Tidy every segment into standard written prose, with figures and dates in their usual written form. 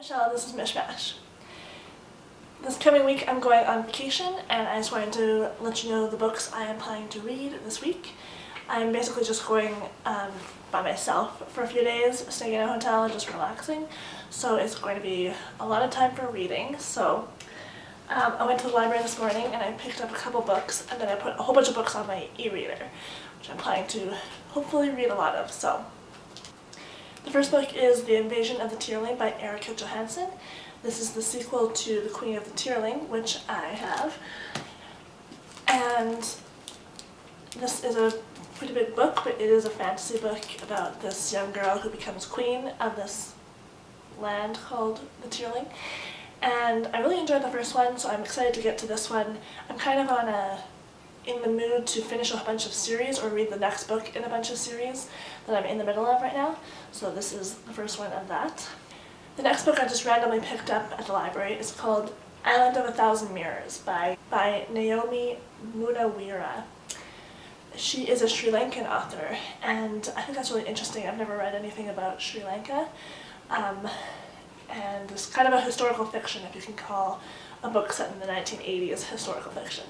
Michelle, this is Mishmash. This coming week I'm going on vacation and I just wanted to let you know the books I am planning to read this week. I'm basically just going by myself for a few days, staying in a hotel and just relaxing. So it's going to be a lot of time for reading. So I went to the library this morning and I picked up a couple books and then I put a whole bunch of books on my e-reader, which I'm planning to hopefully read a lot of. So the first book is The Invasion of the Tearling by Erica Johansson. This is the sequel to The Queen of the Tearling, which I have. And this is a pretty big book, but it is a fantasy book about this young girl who becomes queen of this land called the Tearling. And I really enjoyed the first one, so I'm excited to get to this one. I'm kind of in the mood to finish a bunch of series or read the next book in a bunch of series that I'm in the middle of right now. So this is the first one of that. The next book I just randomly picked up at the library is called Island of a Thousand Mirrors by Naomi Munawira. She is a Sri Lankan author, and I think that's really interesting. I've never read anything about Sri Lanka. And it's kind of a historical fiction, if you can call a book set in the 1980s historical fiction.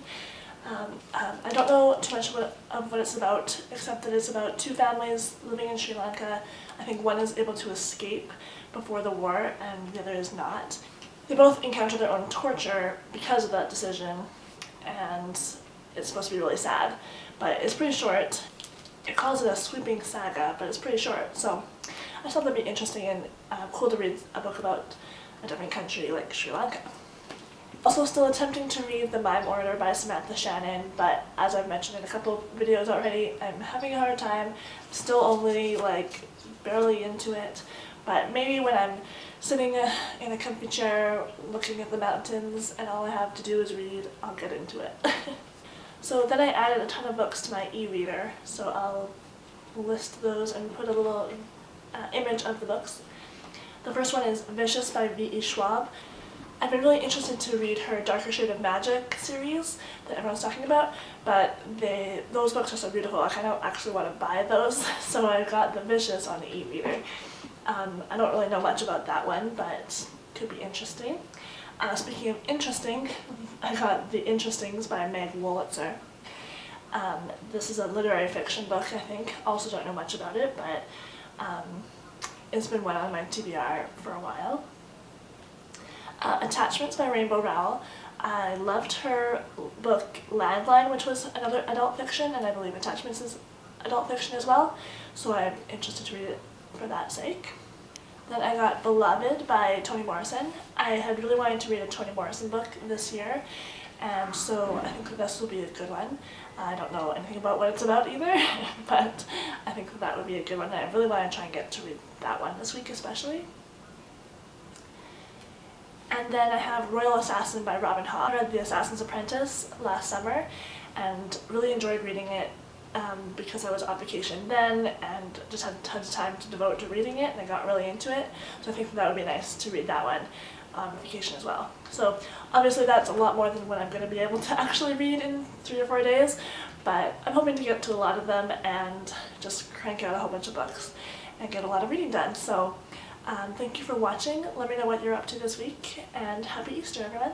I don't know too much of what it's about, except that it's about two families living in Sri Lanka. I think one is able to escape before the war and the other is not. They both encounter their own torture because of that decision, and it's supposed to be really sad, but it's pretty short. It calls it a sweeping saga, but it's pretty short, so I just thought that'd be interesting and cool to read a book about a different country like Sri Lanka. Also still attempting to read The Mime Order by Samantha Shannon, but as I've mentioned in a couple videos already, I'm having a hard time. I'm still only barely into it, but maybe when I'm sitting in a comfy chair looking at the mountains and all I have to do is read, I'll get into it. So then I added a ton of books to my e-reader, so I'll list those and put a little image of the books. The first one is Vicious by V.E. Schwab. I've been really interested to read her Darker Shade of Magic series that everyone's talking about, but those books are so beautiful, I kind of actually want to buy those, so I got the Vicious on the e-reader. I don't really know much about that one, but it could be interesting. Speaking of interesting, I got The Interestings by Meg Wolitzer. This is a literary fiction book, I think. Also don't know much about it, but it's been one on my TBR for a while. Attachments by Rainbow Rowell. I loved her book Landline, which was another adult fiction, and I believe Attachments is adult fiction as well, so I'm interested to read it for that sake. Then I got Beloved by Toni Morrison. I had really wanted to read a Toni Morrison book this year, and so I think this will be a good one. I don't know anything about what it's about either, but I think that would be a good one, and I really want to try and get to read that one this week especially. And then I have Royal Assassin by Robin Hobb. I read The Assassin's Apprentice last summer and really enjoyed reading it because I was on vacation then and just had tons of time to devote to reading it, and I got really into it. So I think that would be nice to read that one on vacation as well. So obviously that's a lot more than what I'm going to be able to actually read in 3 or 4 days, but I'm hoping to get to a lot of them and just crank out a whole bunch of books and get a lot of reading done. So thank you for watching. Let me know what you're up to this week, and happy Easter, everyone.